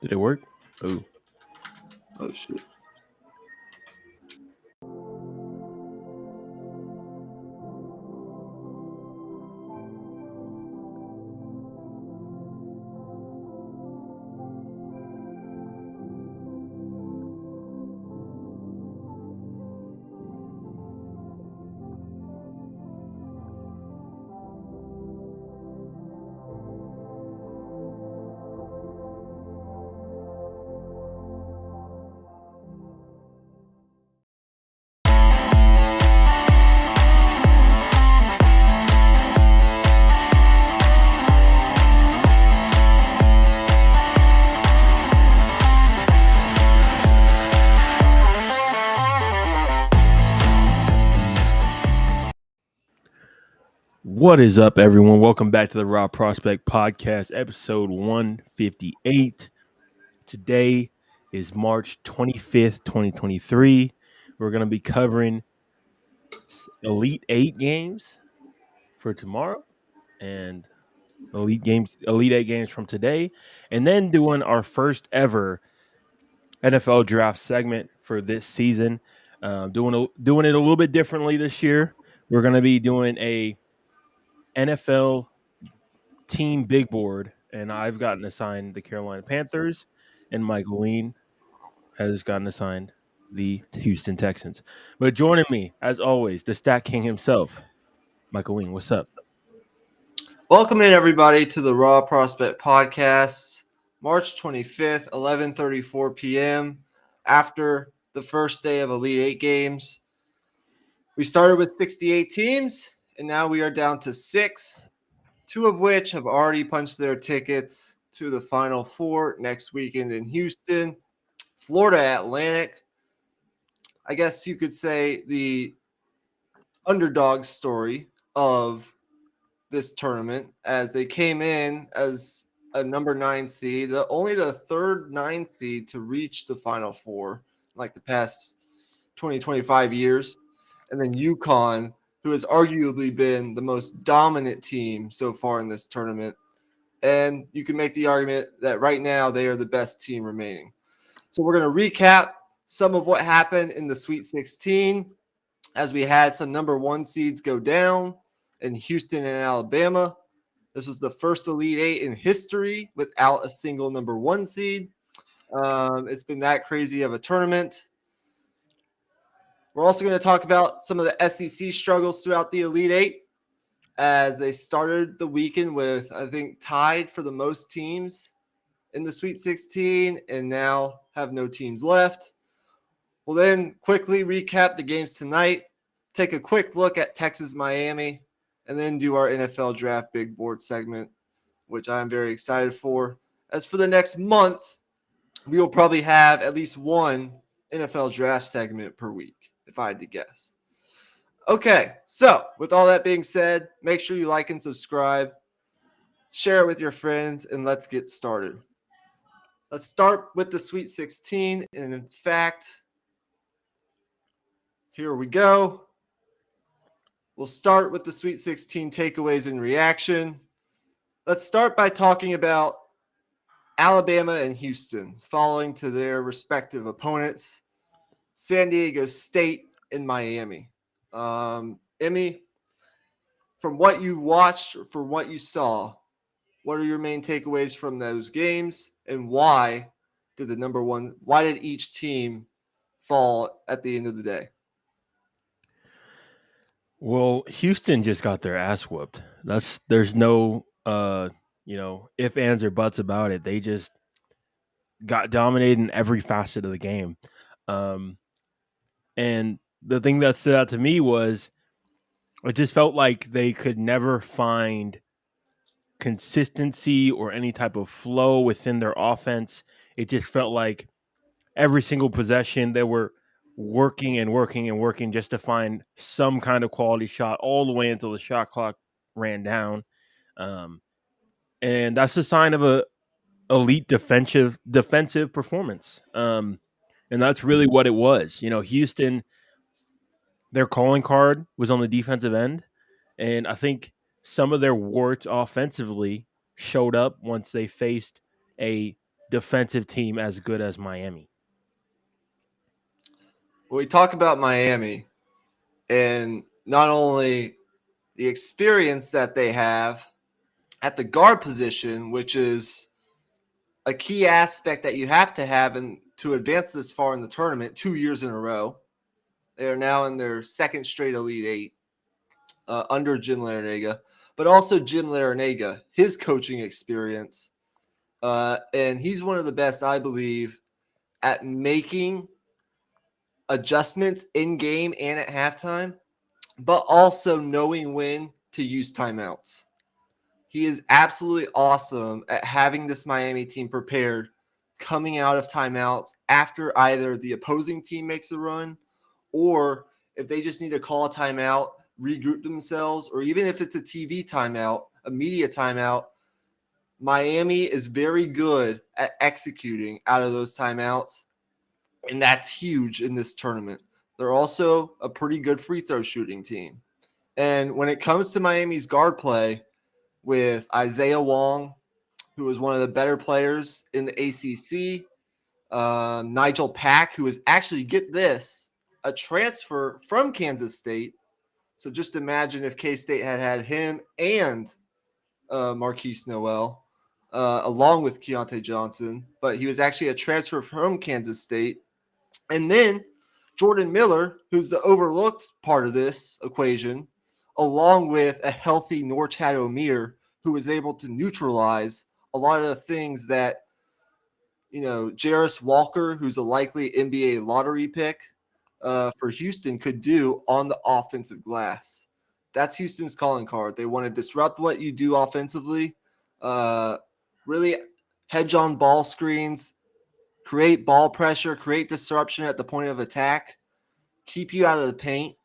Did it work? Oh. Oh, shit. What is up, everyone? Welcome back to the Raw Prospect Podcast, episode 158. Today is March 25th, 2023. We're going to be covering Elite 8 games for tomorrow and Elite 8 games from today, and then doing our first ever NFL draft segment for this season. Doing it a little bit differently this year. We're going to be doing a NFL team big board, and I've gotten assigned the Carolina Panthers, and Michael Ween has gotten assigned the Houston Texans. But joining me, as always, the Stat King himself, Michael Ween. What's up? Welcome in, everybody, to the Raw Prospect Podcast, March 25th, 11:34 p.m. after the first day of Elite 8 games. We started with 68 teams, and now we are down to 6, 2 of which have already punched their tickets to the Final Four next weekend in Houston. Florida Atlantic, I guess you could say the underdog story of this tournament, as they came in as a number 9 seed, only the third 9 seed to reach the Final Four like the past 20-25 years. And then UConn, who has arguably been the most dominant team so far in this tournament. And you can make the argument that right now they are the best team remaining. So we're going to recap some of what happened in the Sweet 16 as we had some number 1 seeds go down in Houston and Alabama. This was the first Elite 8 in history without a single number 1 seed. It's been that crazy of a tournament. We're also going to talk about some of the SEC struggles throughout the Elite 8 as they started the weekend with, I think, tied for the most teams in the Sweet 16 and now have no teams left. We'll then quickly recap the games tonight, take a quick look at Texas-Miami, and then do our NFL Draft Big Board segment, which I'm very excited for. As for the next month, we will probably have at least one NFL Draft segment per week, if I had to guess. Okay, so with all that being said, make sure you like and subscribe, share it with your friends, and let's get started. Let's start with the Sweet 16, and in fact, here we go. We'll start with the Sweet 16 takeaways and reaction. Let's start by talking about Alabama and Houston falling to their respective opponents, San Diego State and Miami. Emmy, from what you watched or from what you saw, what are your main takeaways from those games, and why did each team fall at the end of the day? Well, Houston just got their ass whooped. There's no if, ands, or buts about it. They just got dominated in every facet of the game. And the thing that stood out to me was it just felt like they could never find consistency or any type of flow within their offense. It just felt like every single possession they were working and working and working just to find some kind of quality shot all the way until the shot clock ran down. And that's a sign of a elite defensive performance. And that's really what it was. Houston, their calling card was on the defensive end. And I think some of their warts offensively showed up once they faced a defensive team as good as Miami? When we talk about Miami and not only the experience that they have at the guard position, which is a key aspect that you have to have to advance this far in the tournament 2 years in a row. They are now in their second straight Elite Eight under Jim Larinaga, but also Jim Larinaga, his coaching experience. And he's one of the best, I believe, at making adjustments in game and at halftime, but also knowing when to use timeouts. He is absolutely awesome at having this Miami team prepared coming out of timeouts after either the opposing team makes a run or if they just need to call a timeout, regroup themselves, or even if it's a TV timeout, a media timeout. Miami is very good at executing out of those timeouts, and that's huge in this tournament. They're also a pretty good free throw shooting team. And when it comes to Miami's guard play with Isaiah Wong, who is one of the better players in the ACC, Nigel Pack, who is actually, get this, a transfer from Kansas State. So just imagine if K-State had him and Marquise Noel, along with Keontae Johnson, but he was actually a transfer from Kansas State. And then Jordan Miller, who's the overlooked part of this equation, along with a healthy Norchad Omier, who was able to neutralize a lot of the things that, Jarris Walker, who's a likely NBA lottery pick for Houston, could do on the offensive glass. That's Houston's calling card. They want to disrupt what you do offensively, really hedge on ball screens, create ball pressure, create disruption at the point of attack, keep you out of the paint.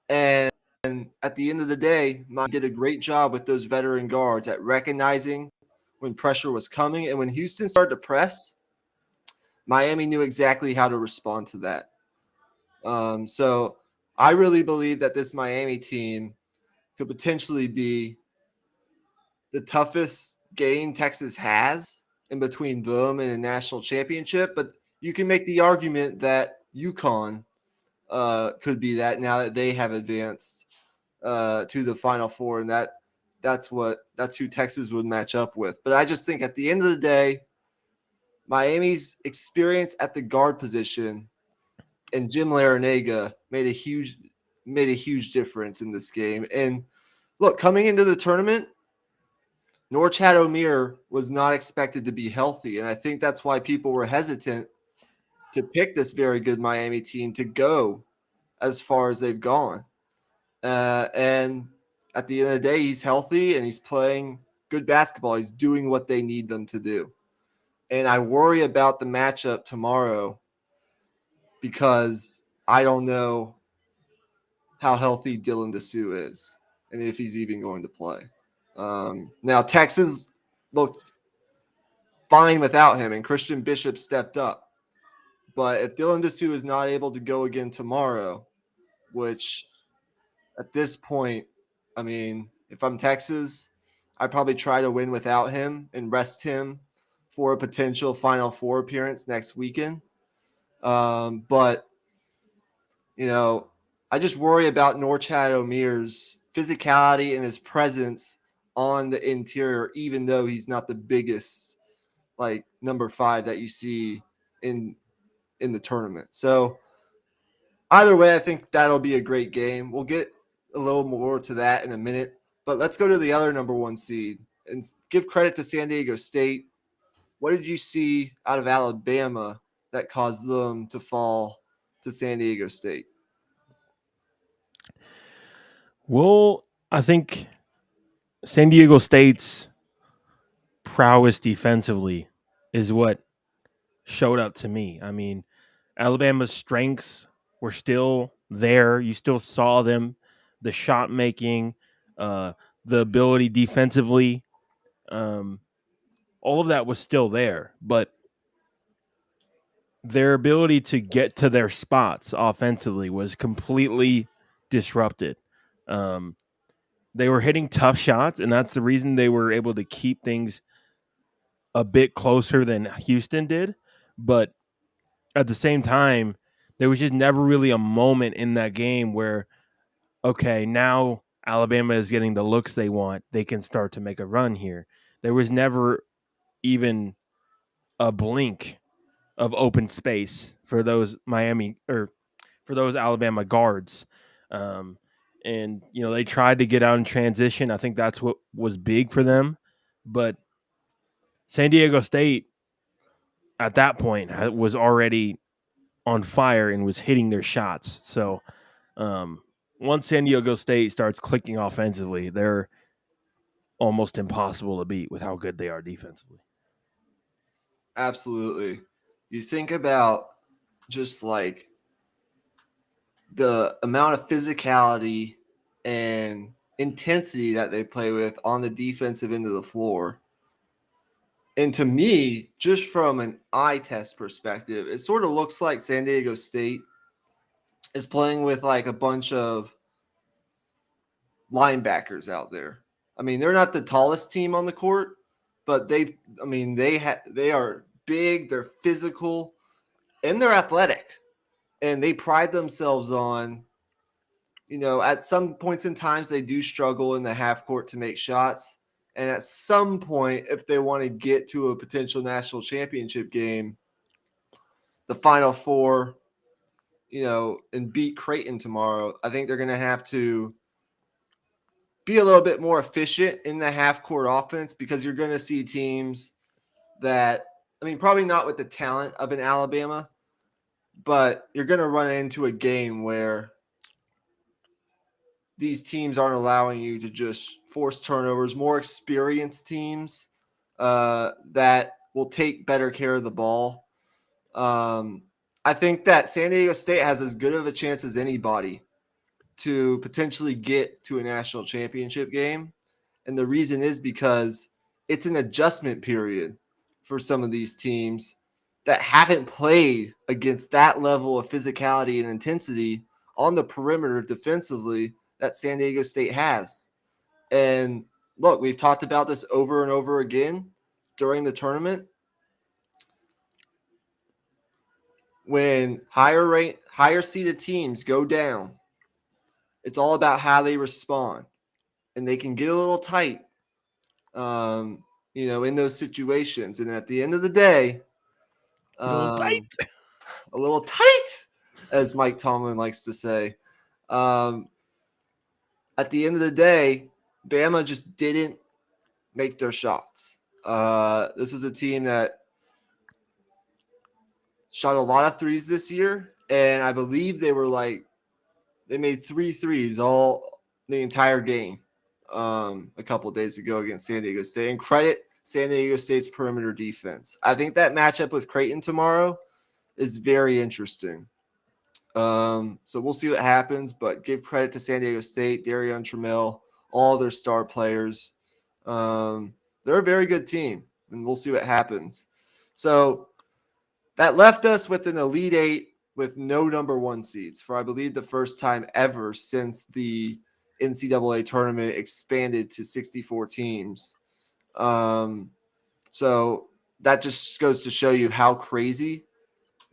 And at the end of the day, Mike did a great job with those veteran guards at recognizing when pressure was coming. And when Houston started to press, Miami knew exactly how to respond to that. So I really believe that this Miami team could potentially be the toughest game Texas has in between them and a national championship. But you can make the argument that UConn could be that now that they have advanced to the Final Four, and that's who Texas would match up with. But I just think at the end of the day, Miami's experience at the guard position and Jim Larinaga made a huge difference in this game. And look, coming into the tournament, Norchad Omier was not expected to be healthy, and I think that's why people were hesitant to pick this very good Miami team to go as far as they've gone. And at the end of the day, he's healthy and he's playing good basketball. He's doing what they need them to do. And I worry about the matchup tomorrow because I don't know how healthy Dylan Dessou is and if he's even going to play. Now, Texas looked fine without him, and Christian Bishop stepped up. But if Dylan Dessou is not able to go again tomorrow, which at this point, I mean, if I'm Texas, I'd probably try to win without him and rest him for a potential Final Four appearance next weekend. But, I just worry about Norchad Omier's physicality and his presence on the interior, even though he's not the biggest, like, number 5 that you see in the tournament. So either way, I think that'll be a great game. We'll get a little more to that in a minute, but let's go to the other number 1 seed and give credit to San Diego State. What did you see out of Alabama that caused them to fall to San Diego State? Well, I think San Diego State's prowess defensively is what showed up to me. I mean, Alabama's strengths were still there. You still saw them, the shot making, the ability defensively. All of that was still there, but their ability to get to their spots offensively was completely disrupted. They were hitting tough shots, and that's the reason they were able to keep things a bit closer than Houston did, but at the same time, there was just never really a moment in that game where, okay, now Alabama is getting the looks they want. They can start to make a run here. There was never even a blink of open space for those for those Alabama guards. Um, and they tried to get out in transition. I think that's what was big for them, but San Diego State at that point was already on fire and was hitting their shots. So um, once San Diego State starts clicking offensively, they're almost impossible to beat with how good they are defensively. Absolutely. You think about just like the amount of physicality and intensity that they play with on the defensive end of the floor. And to me, just from an eye test perspective, it sort of looks like San Diego State is playing with like a bunch of linebackers out there. I mean, they're not the tallest team on the court, but they are big, they're physical, and they're athletic. And they pride themselves on, at some points in times they do struggle in the half court to make shots. And at some point, if they want to get to a potential national championship game, the Final Four, and beat Creighton tomorrow, I think they're going to have to be a little bit more efficient in the half court offense, because you're going to see teams that, probably not with the talent of an Alabama, but you're going to run into a game where these teams aren't allowing you to just force turnovers. More experienced teams that will take better care of the ball. I think that San Diego State has as good of a chance as anybody to potentially get to a national championship game. And the reason is because it's an adjustment period for some of these teams that haven't played against that level of physicality and intensity on the perimeter defensively that San Diego State has. And look, we've talked about this over and over again during the tournament. When higher seeded teams go down, it's all about how they respond. And they can get a little tight, in those situations. And at the end of the day, A little tight. a little tight, as Mike Tomlin likes to say. At the end of the day, Bama just didn't make their shots. This is a team that shot a lot of threes this year, and I believe they made 3 threes all the entire game a couple of days ago against San Diego State. And credit San Diego State's perimeter defense. I think that matchup with Creighton tomorrow is very interesting. So we'll see what happens, but give credit to San Diego State, Darion Trammell, all their star players. They're a very good team, and we'll see what happens. So that left us with an Elite Eight with no number one seeds for, I believe, the first time ever since the NCAA tournament expanded to 64 teams. So that just goes to show you how crazy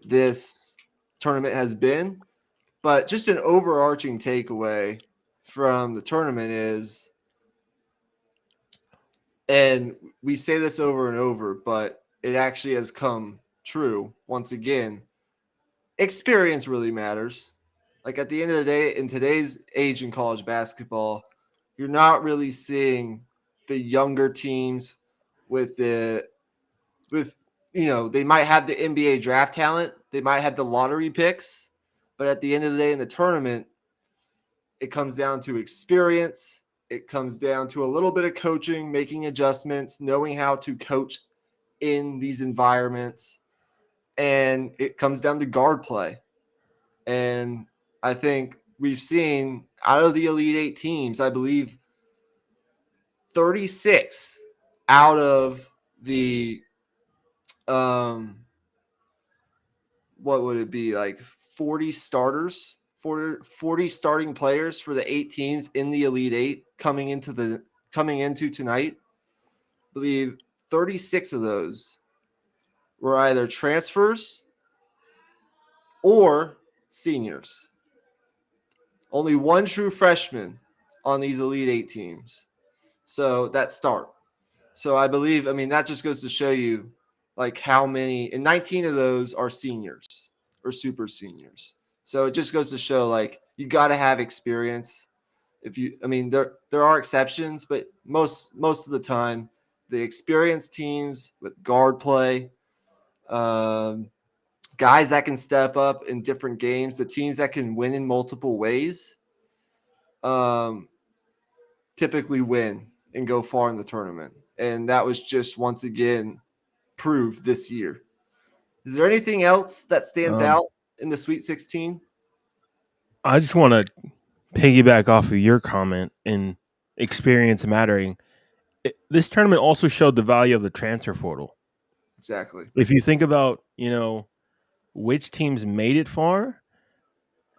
this tournament has been. But just an overarching takeaway from the tournament is, and we say this over and over, but it actually has come true once again, experience really matters. Like at the end of the day, in today's age in college basketball, you're not really seeing the younger teams with they might have the NBA draft talent, they might have the lottery picks, but at the end of the day in the tournament, it comes down to experience. It comes down to a little bit of coaching, making adjustments, knowing how to coach in these environments. And it comes down to guard play. And I think we've seen out of the Elite Eight teams, I believe 36 out of the what would it be, like 40 starters, 40 starting players for the 8 teams in the Elite Eight coming into tonight. I believe 36 of those were either transfers or seniors. Only one true freshman on these Elite Eight teams. So that start. So I believe, that just goes to show you like how many, and 19 of those are seniors or super seniors. So it just goes to show like you got to have experience. There are exceptions, but most of the time, the experienced teams with guard play, guys that can step up in different games, the teams that can win in multiple ways, typically win and go far in the tournament. And that was just once again proved this year. Is there anything else that stands out in the Sweet 16? I just want to piggyback off of your comment in experience mattering. This tournament also showed the value of the transfer portal. Exactly. If you think about, which teams made it far,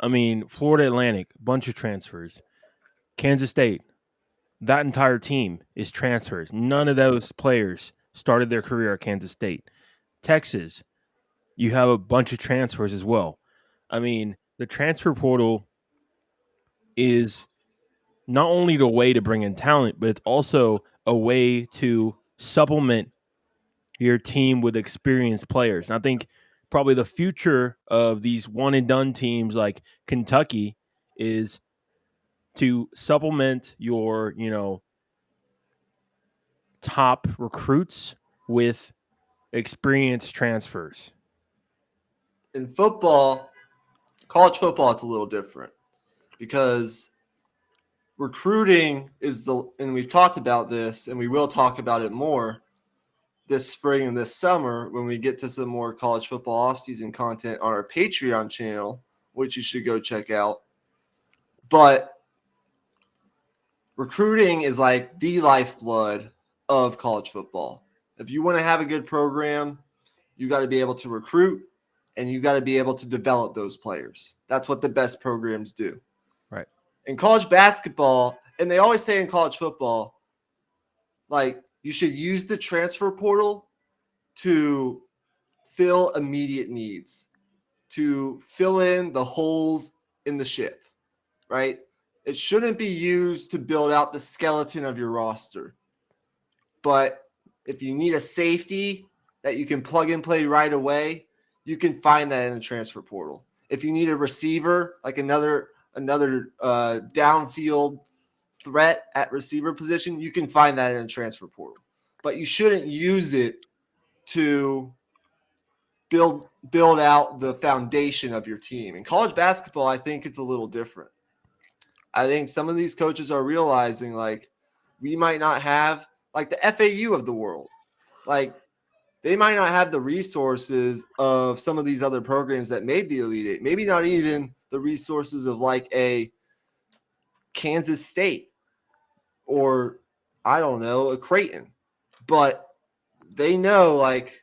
Florida Atlantic, bunch of transfers. Kansas State, that entire team is transfers. None of those players started their career at Kansas State. Texas, you have a bunch of transfers as well. The transfer portal is not only the way to bring in talent, but it's also a way to supplement your team with experienced players. And I think probably the future of these one and done teams like Kentucky is to supplement your, top recruits with experienced transfers. In football, college football, it's a little different because recruiting and we've talked about this and we will talk about it more this spring and this summer when we get to some more college football offseason content on our Patreon channel, which you should go check out. But recruiting is like the lifeblood of college football. If you want to have a good program, you got to be able to recruit and you got to be able to develop those players. That's what the best programs do. Right. In college basketball, and they always say in college football, like you should use the transfer portal to fill immediate needs, to fill in the holes in the ship, right? It shouldn't be used to build out the skeleton of your roster. But if you need a safety that you can plug and play right away, you can find that in the transfer portal. If you need a receiver, like another downfield threat at receiver position, you can find that in the transfer portal. But you shouldn't use it to build out the foundation of your team. In college basketball, I think it's a little different. I think some of these coaches are realizing like we might not have like the FAU of the world. Like they might not have the resources of some of these other programs that made the Elite Eight. Maybe not even the resources of like a Kansas State or I don't know, a Creighton. But they know like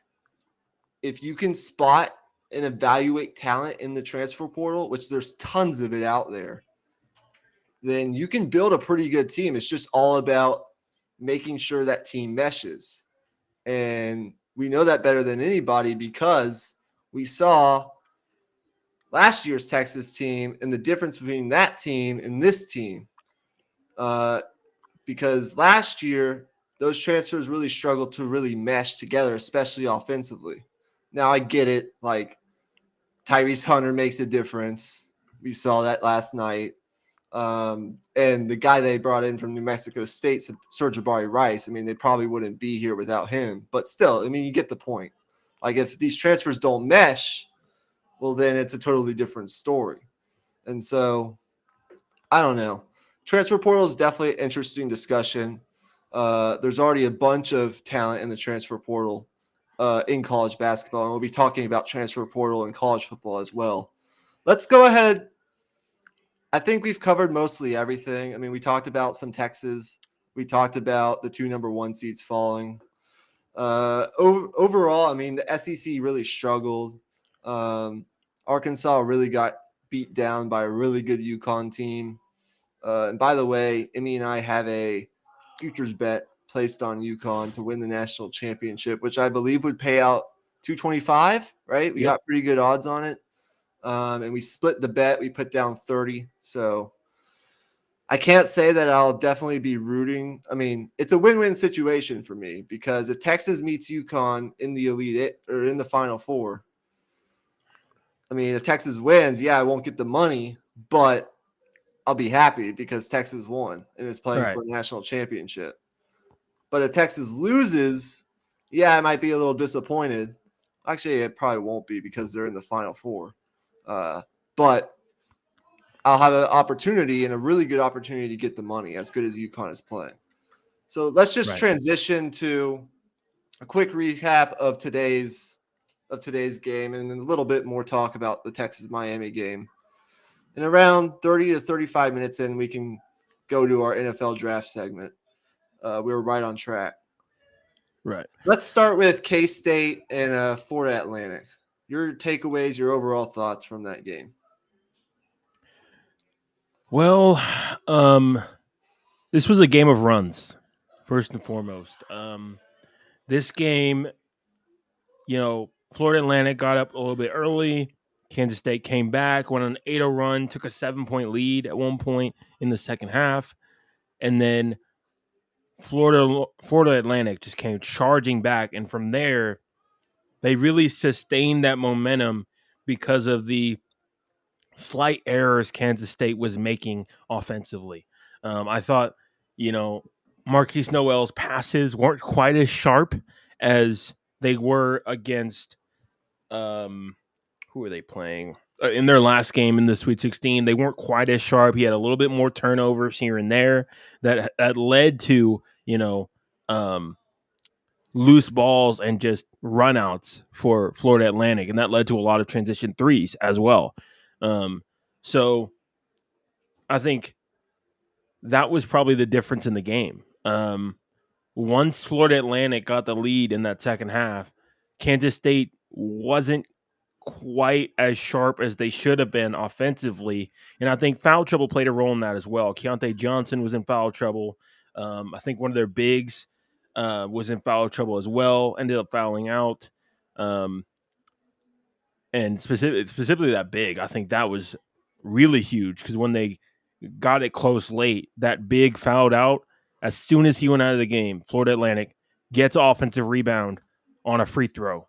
if you can spot and evaluate talent in the transfer portal, which there's tons of it out there, then you can build a pretty good team. It's just all about making sure that team meshes. And we know that better than anybody because we saw last year's Texas team and the difference between that team and this team. Because last year, those transfers really struggled to really mesh together, especially offensively. Now, I get it. Like, Tyrese Hunter makes a difference. We saw that last night. And the guy they brought in from New Mexico State, Serge Jabari Rice, they probably wouldn't be here without him. But still, you get the point. Like, if these transfers don't mesh, well, then it's a totally different story. And so, I don't know. Transfer portal is definitely an interesting discussion. There's already a bunch of talent in the transfer portal in college basketball, and we'll be talking about transfer portal in college football as well. Let's go ahead. I think we've covered mostly everything. We talked about some Texas. We talked about the 2 number 1 seeds falling. Overall, the SEC really struggled. Arkansas really got beat down by a really good UConn team. And by the way, Emmy and I have a futures bet placed on UConn to win the national championship, which I believe would pay out 225, right? We Yep. got pretty good odds on it. And we split the bet. We put down 30. So I can't say that I'll definitely be rooting. I mean, it's a win-win situation for me because if Texas meets UConn in the Elite Eight or in the Final Four, I mean, if Texas wins, yeah, I won't get the money, but I'll be happy because Texas won and is playing Right. for a national championship. But if Texas loses, yeah, I might be a little disappointed. Actually, it probably won't be because they're in the Final Four. But I'll have an opportunity and a really good opportunity to get the money as good as UConn is playing. So let's just transition to a quick recap of today's game and then a little bit more talk about the Texas-Miami game. And around 30 to 35 minutes in, we can go to our NFL draft segment. We were right on track. Right. Let's start with K-State and Florida Atlantic. Your takeaways, your overall thoughts from that game. Well, this was a game of runs, first and foremost. This game, Florida Atlantic got up a little bit early. Kansas State came back, went on an 8-0 run, took a 7-point lead at one point in the second half. And then Florida Atlantic just came charging back. And from there, they really sustained that momentum because of the slight errors Kansas State was making offensively. I thought, Marquise Noel's passes weren't quite as sharp as they were against who were they playing? In their last game in the Sweet 16, they weren't quite as sharp. He had a little bit more turnovers here and there that led to, loose balls and just runouts for Florida Atlantic. And that led to a lot of transition threes as well. So I think that was probably the difference in the game. Once Florida Atlantic got the lead in that second half, Kansas State wasn't quite as sharp as they should have been offensively. And I think foul trouble played a role in that as well. Keontae Johnson was in foul trouble. I think one of their bigs was in foul trouble as well, ended up fouling out. And specifically that big, I think that was really huge because when they got it close late, that big fouled out. As soon as he went out of the game, Florida Atlantic gets offensive rebound on a free throw.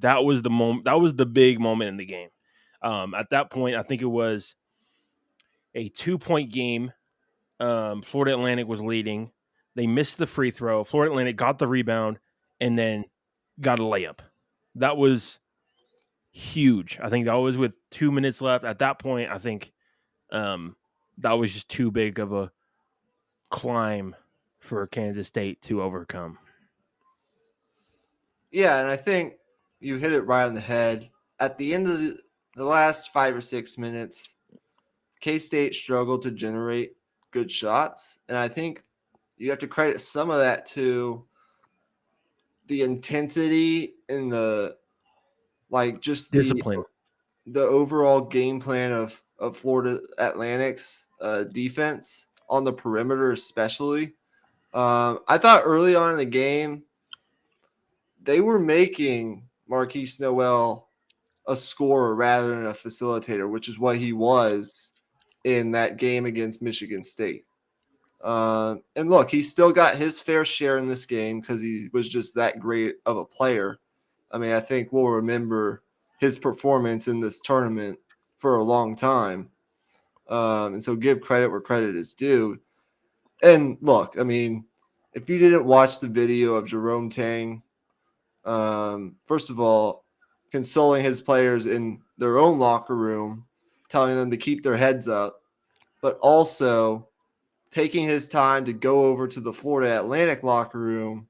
That was the moment. That was the big moment in the game. At that point, I think it was a 2-point game. Florida Atlantic was leading. They missed the free throw. Florida Atlantic got the rebound and then got a layup. That was huge. I think that was with 2 minutes left. At that point, I think that was just too big of a climb for Kansas State to overcome. Yeah, and I think you hit it right on the head. At the end of the last 5 or 6 minutes, K-State struggled to generate good shots. And I think you have to credit some of that to the intensity and the Discipline. the overall game plan of Florida Atlantic's defense on the perimeter especially. I thought early on in the game, they were making Marquise Noel a scorer rather than a facilitator, which is what he was in that game against Michigan State. And look, he still got his fair share in this game because he was just that great of a player. I mean, I think we'll remember his performance in this tournament for a long time. And so give credit where credit is due. And look, I mean, if you didn't watch the video of Jerome Tang, first of all, consoling his players in their own locker room, telling them to keep their heads up, but also taking his time to go over to the Florida Atlantic locker room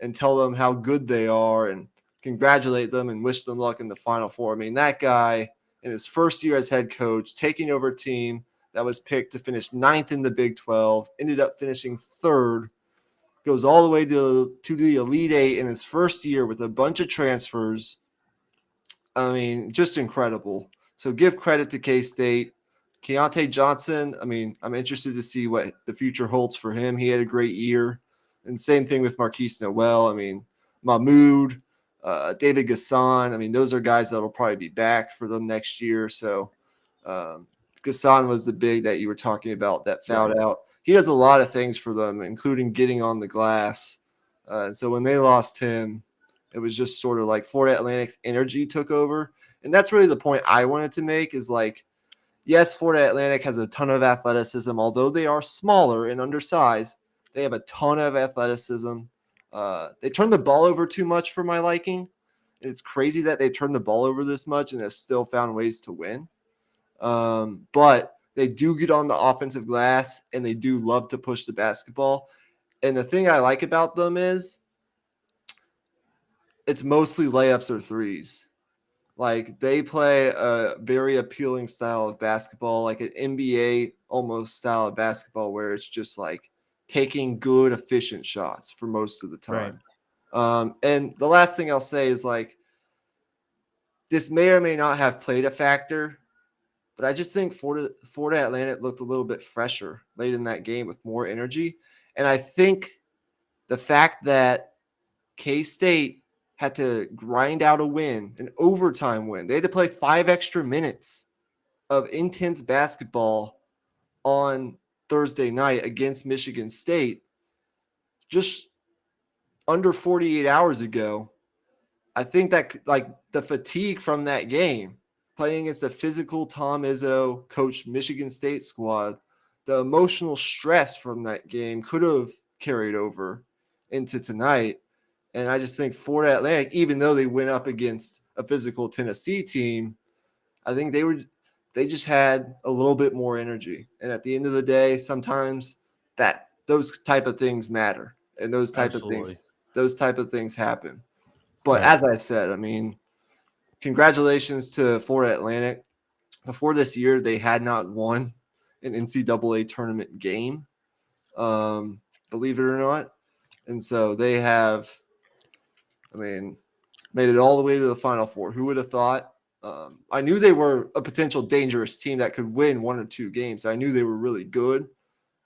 and tell them how good they are and congratulate them and wish them luck in the Final Four. I mean, that guy in his first year as head coach, taking over a team that was picked to finish 9th in the Big 12, ended up finishing 3rd, goes all the way to the Elite Eight in his first year with a bunch of transfers. I mean, just incredible. So give credit to K-State. Keontae Johnson, I mean, I'm interested to see what the future holds for him. He had a great year. And same thing with Marquise Noel. I mean, Mahmoud, David Gasson. I mean, those are guys that will probably be back for them next year. So Gasson was the big that you were talking about that fouled out. He does a lot of things for them, including getting on the glass. And so when they lost him, it was just sort of like Florida Atlantic's energy took over. And that's really the point I wanted to make is like, yes, Florida Atlantic has a ton of athleticism. Although they are smaller and undersized, they have a ton of athleticism. They turn the ball over too much for my liking. And it's crazy that they turned the ball over this much and have still found ways to win. But they do get on the offensive glass and they do love to push the basketball. And the thing I like about them is it's mostly layups or threes. Like they play a very appealing style of basketball, like an NBA almost style of basketball where it's just like taking good, efficient shots for most of the time. Right. And the last thing I'll say is like this may or may not have played a factor, but I just think Florida Atlantic looked a little bit fresher late in that game with more energy. And I think the fact that K-State had to grind out a win, an overtime win. They had to play 5 extra minutes of intense basketball on Thursday night against Michigan State just under 48 hours ago. I think that like the fatigue from that game, playing against a physical Tom Izzo coached Michigan State squad, the emotional stress from that game could have carried over into tonight. And I just think Florida Atlantic, even though they went up against a physical Tennessee team, I think they just had a little bit more energy. And at the end of the day, sometimes that those type of things matter, and those type of things happen. But as I said, I mean, congratulations to Florida Atlantic. Before this year, they had not won an NCAA tournament game, believe it or not. And so they have, I mean, made it all the way to the Final Four. Who would have thought? I knew they were a potential dangerous team that could win 1 or 2 games. I knew they were really good.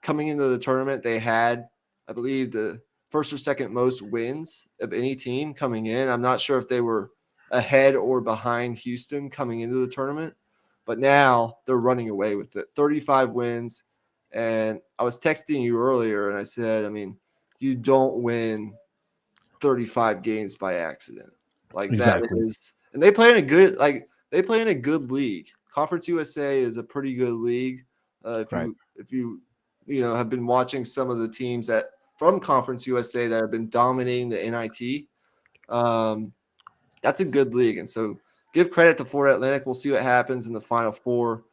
Coming into the tournament, they had, I believe, the first or second most wins of any team coming in. I'm not sure if they were ahead or behind Houston coming into the tournament, but now they're running away with it. 35 wins. And I was texting you earlier, and I said, I mean, you don't win 35 games by accident. Like that is, and they play in a good league. Conference USA is a pretty good league. If you have been watching some of the teams that from Conference USA that have been dominating the NIT, that's a good league. And so give credit to Florida Atlantic. We'll see what happens in the Final Four.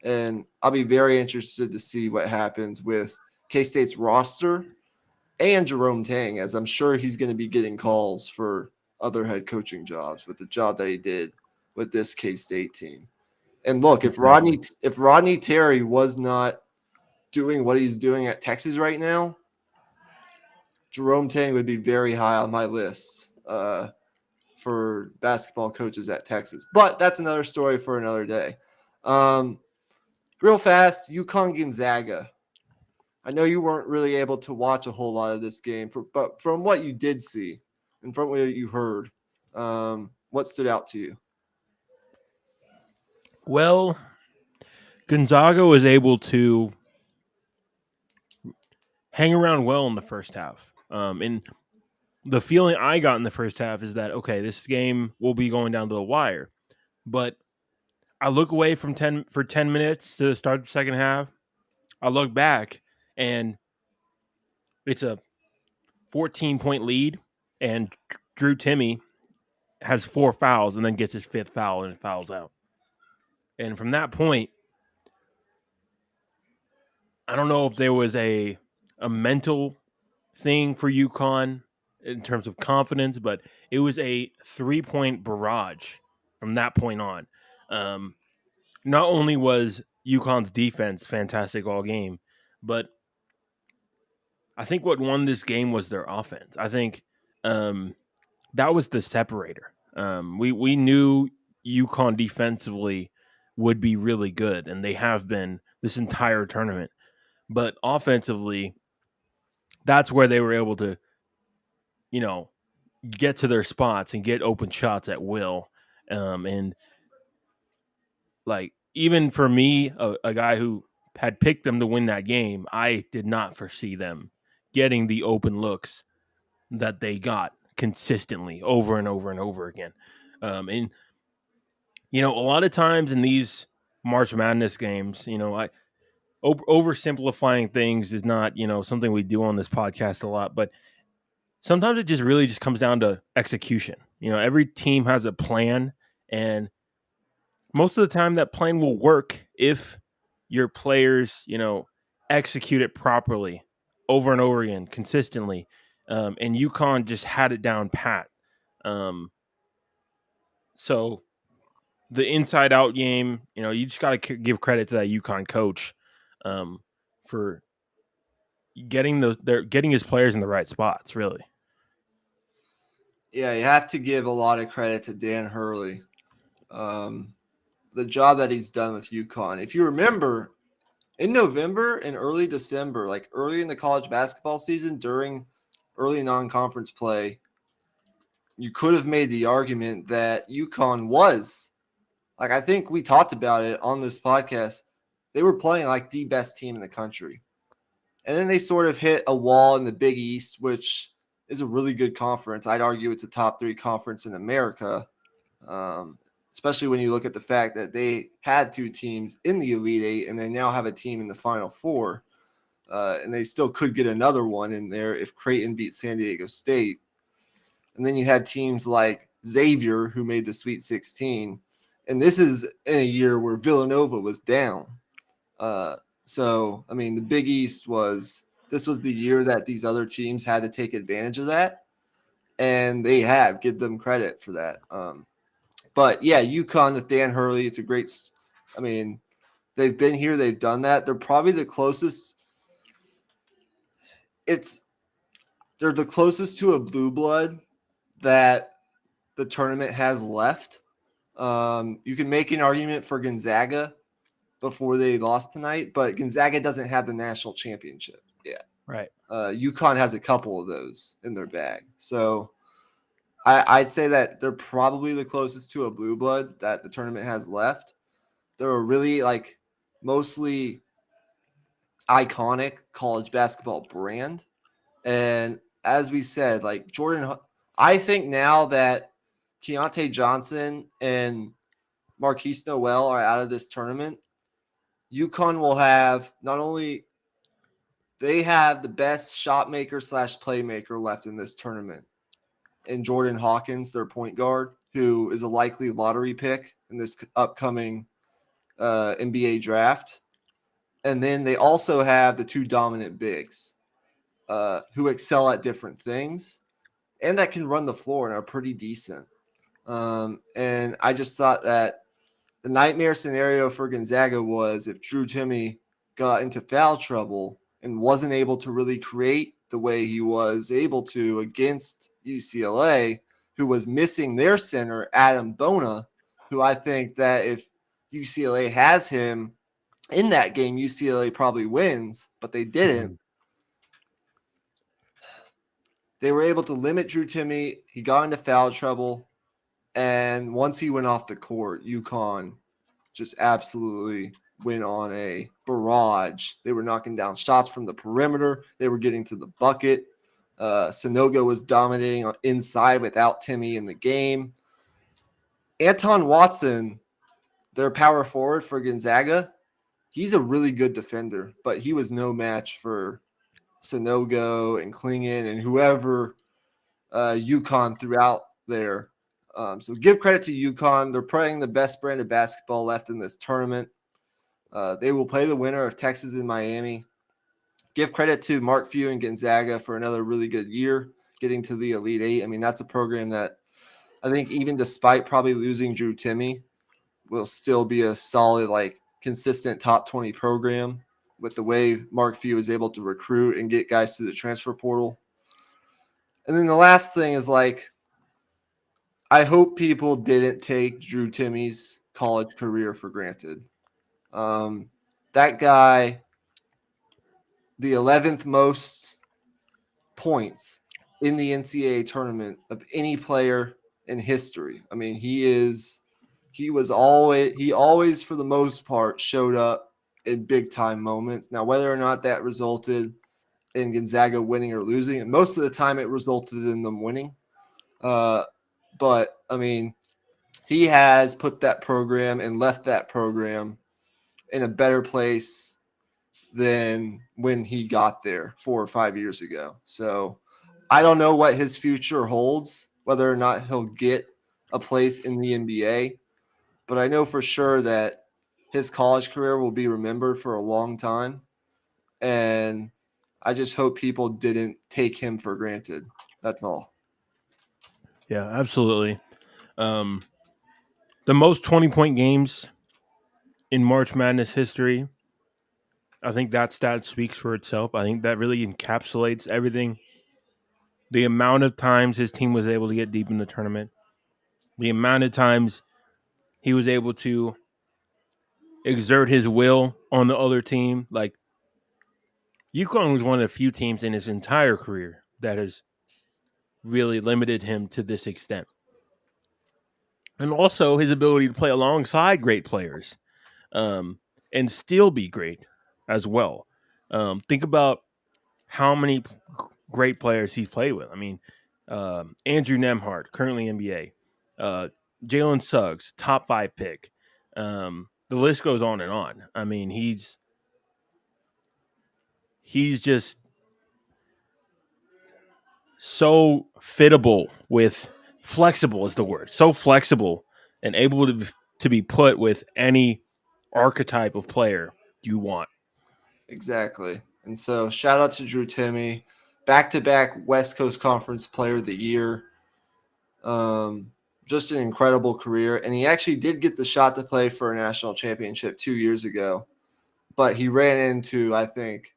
And I'll be very interested to see what happens with K-State's roster and Jerome Tang, as I'm sure he's going to be getting calls for other head coaching jobs with the job that he did with this K-State team. And look, if Rodney Terry was not doing what he's doing at Texas right now, Jerome Tang would be very high on my list for basketball coaches at Texas. But that's another story for another day. Real fast, UConn Gonzaga. I know you weren't really able to watch a whole lot of this game, but from what you did see and from what you heard, what stood out to you? Well, Gonzaga was able to hang around well in the first half. And the feeling I got in the first half is that, okay, this game will be going down to the wire. But I look away from 10 minutes to start the second half. I look back, and it's a 14-point lead, and Drew Timme has 4 fouls and then gets his 5th foul and fouls out. And from that point, I don't know if there was a mental thing for UConn in terms of confidence, but it was a 3-point barrage from that point on. Not only was UConn's defense fantastic all game, but I think what won this game was their offense. I think that was the separator. We knew UConn defensively would be really good, and they have been this entire tournament. But offensively, that's where they were able to, get to their spots and get open shots at will. And like, even for me, a guy who had picked them to win that game, I did not foresee them getting the open looks that they got consistently over and over and over again. And a lot of times in these March Madness games, oversimplifying things is not, something we do on this podcast a lot, but sometimes it just really just comes down to execution. Every team has a plan, and most of the time that plan will work if your players, execute it properly over and over again, consistently. And UConn just had it down pat. Um, so the inside out game, you just got to give credit to that UConn coach for getting his players in the right spots, really. Yeah, you have to give a lot of credit to Dan Hurley. The job that he's done with UConn. If you remember, in November and early December, like early in the college basketball season during early non-conference play, you could have made the argument that UConn was, like, I think we talked about it on this podcast, they were playing like the best team in the country. And then they sort of hit a wall in the Big East, which is a really good conference. I'd argue it's a top 3 conference in America, especially when you look at the fact that they had 2 teams in the Elite Eight and they now have a team in the Final Four. And they still could get another one in there if Creighton beat San Diego State. And then you had teams like Xavier, who made the Sweet 16. And this is in a year where Villanova was down. So, I mean, the Big East this was the year that these other teams had to take advantage of that. And they have. Give them credit for that. But, yeah, UConn with Dan Hurley, it's a great – I mean, they've been here. They've done that. They're probably the closest – they're the closest to a blue blood that the tournament has left. You can make an argument for Gonzaga before they lost tonight, but Gonzaga doesn't have the national championship yet. Right. UConn has a couple of those in their bag. So I'd say that they're probably the closest to a blue blood that the tournament has left. They're a really mostly iconic college basketball brand. And as we said, Jordan, I think now that Keontae Johnson and Marquise Noel are out of this tournament, UConn will have not only they have the best shot maker / playmaker left in this tournament, and Jordan Hawkins, their point guard, who is a likely lottery pick in this upcoming NBA draft. And then they also have the 2 dominant bigs who excel at different things and that can run the floor and are pretty decent. And I just thought that the nightmare scenario for Gonzaga was if Drew Timme got into foul trouble and wasn't able to really create the way he was able to against UCLA, who was missing their center, Adam Bona, who I think that if UCLA has him in that game, UCLA probably wins, but they didn't. Mm-hmm. They were able to limit Drew Timme. He got into foul trouble. And once he went off the court, UConn just absolutely went on a barrage. They were knocking down shots from the perimeter. They were getting to the bucket. Sanogo was dominating on inside without Timme in the game. Anton Watson, their power forward for Gonzaga, he's a really good defender, but he was no match for Sanogo and Klingon and whoever UConn threw out there. So give credit to UConn. They're playing the best brand of basketball left in this tournament. They will play the winner of Texas and Miami. Give credit to Mark Few and Gonzaga for another really good year getting to the Elite Eight. I mean, that's a program that I think even despite probably losing Drew Timme will still be a solid, consistent top 20 program with the way Mark Few is able to recruit and get guys to the transfer portal. And then the last thing is I hope people didn't take Drew Timme's college career for granted. That guy, the 11th most points in the NCAA tournament of any player in history. I mean, he always for the most part showed up in big time moments. Now, whether or not that resulted in Gonzaga winning or losing, and most of the time it resulted in them winning. But I mean, he has put that program and left that program in a better place than when he got there 4 or 5 years ago. So I don't know what his future holds, whether or not he'll get a place in the NBA, but I know for sure that his college career will be remembered for a long time. And I just hope people didn't take him for granted. That's all. Yeah, absolutely. The most 20-point games in March Madness history. I think that stat speaks for itself. I think that really encapsulates everything. The amount of times his team was able to get deep in the tournament, the amount of times he was able to exert his will on the other team. Like, UConn was one of the few teams in his entire career that has really limited him to this extent. And also his ability to play alongside great players, and still be great as well. Think about how many great players he's played with. I mean, Andrew Nemhard, currently NBA, Jalen Suggs, top 5 pick. The list goes on and on. I mean, he's just so fittable with flexible is the word. So flexible and able to be put with any archetype of player you want. Exactly. And so shout out to Drew Timme, back-to-back West Coast Conference Player of the Year. Just an incredible career. And he actually did get the shot to play for a national championship 2 years ago. But he ran into, I think,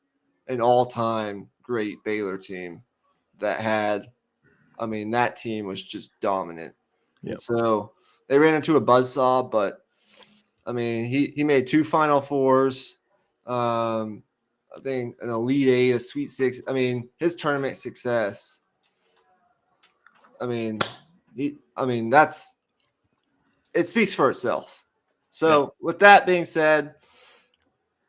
an all-time great Baylor team that had, I mean, that team was just dominant. Yep. And so they ran into a buzzsaw, but I mean, he made 2 Final Fours. I think an Elite Eight, a Sweet Six. I mean, his tournament success. I mean, that's it speaks for itself. So Yep. with that being said,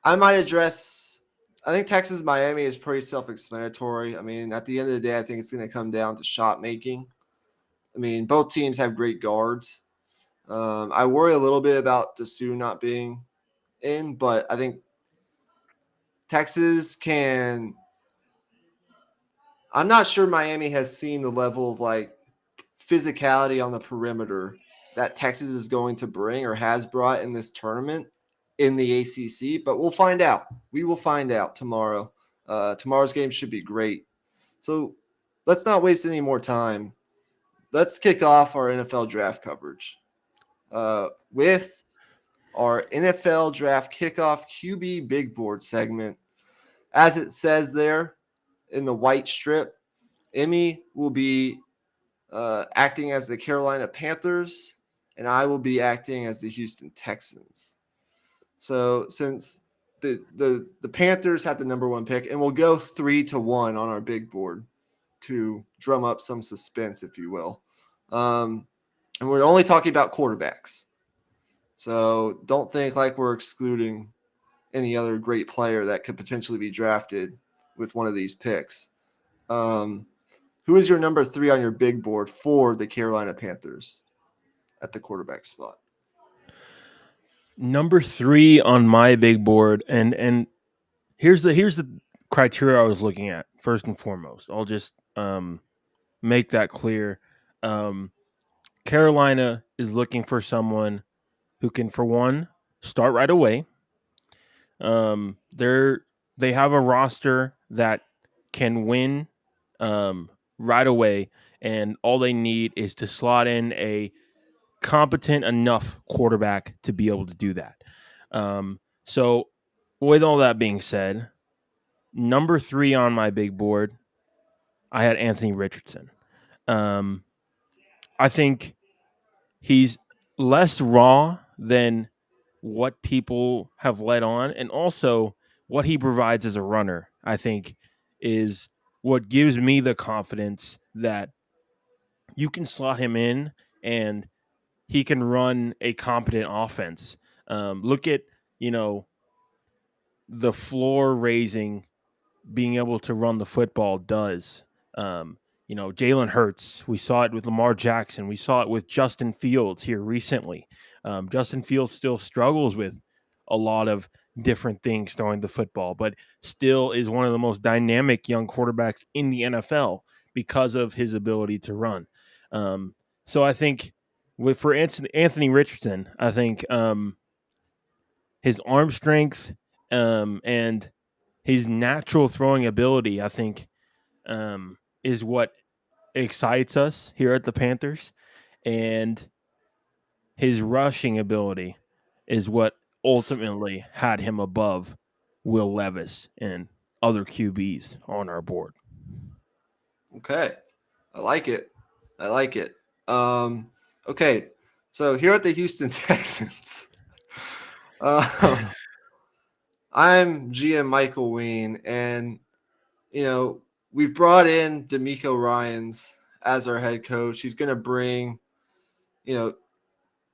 I might address. I think Texas Miami is pretty self-explanatory. I mean, at the end of the day, I think it's going to come down to shot making. I mean, both teams have great guards. I worry a little bit about Dessou not being in, but I think Texas can. I'm not sure Miami has seen the level of like physicality on the perimeter that Texas is going to bring or has brought in this tournament in the ACC, but we'll find out. We will find out tomorrow. Tomorrow's game should be great. So let's not waste any more time. Let's kick off our NFL draft coverage with our NFL draft kickoff QB big board segment. As it says there in the white strip, Emmy will be acting as the Carolina Panthers, and I will be acting as the Houston Texans. So since the Panthers had the number 1 pick, and we'll go 3-1 on our big board to drum up some suspense, if you will. And we're only talking about quarterbacks. So don't think like we're excluding any other great player that could potentially be drafted with one of these picks. Who is your number 3 on your big board for the Carolina Panthers at the quarterback spot? Number 3 on my big board, and here's the criteria I was looking at first and foremost. I'll just make that clear. Carolina is looking for someone who can, for one, start right away. They have a roster that can win right away, and all they need is to slot in a competent enough quarterback to be able to do that. So, with all that being said, number 3 on my big board, I had Anthony Richardson. I think he's less raw than what people have led on, and also what he provides as a runner, I think, is what gives me the confidence that you can slot him in and he can run a competent offense. Look at, you know, the floor raising being able to run the football does. Um, Jalen Hurts, we saw it with Lamar Jackson. We saw it with Justin Fields here recently. Justin Fields still struggles with a lot of different things throwing the football, but still is one of the most dynamic young quarterbacks in the NFL because of his ability to run. So I think for Anthony Richardson, I think his arm strength and his natural throwing ability, I think, is what excites us here at the Panthers, and his rushing ability is what ultimately had him above Will Levis and other QBs on our board. Okay. I like it. I like it. Okay. So here at the Houston Texans, um, I'm GM Michael Ween, and we've brought in D'Amico Ryans as our head coach. He's going to bring, you know,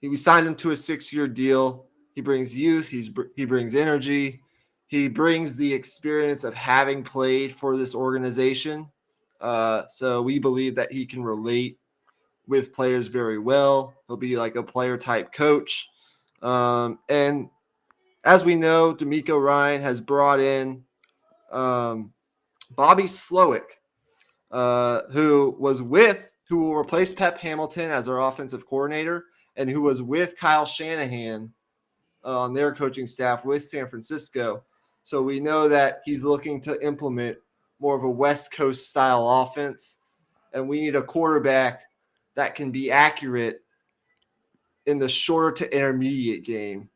we signed him to a 6-year deal. He brings youth. He brings energy. He brings the experience of having played for this organization. So we believe that he can relate with players very well. He'll be like a player type coach. And as we know, D'Amico Ryan has brought in Bobby Slowick, who will replace Pep Hamilton as our offensive coordinator, and who was with Kyle Shanahan on their coaching staff with San Francisco. So we know that he's looking to implement more of a West Coast style offense, and we need a quarterback that can be accurate in the shorter to intermediate game.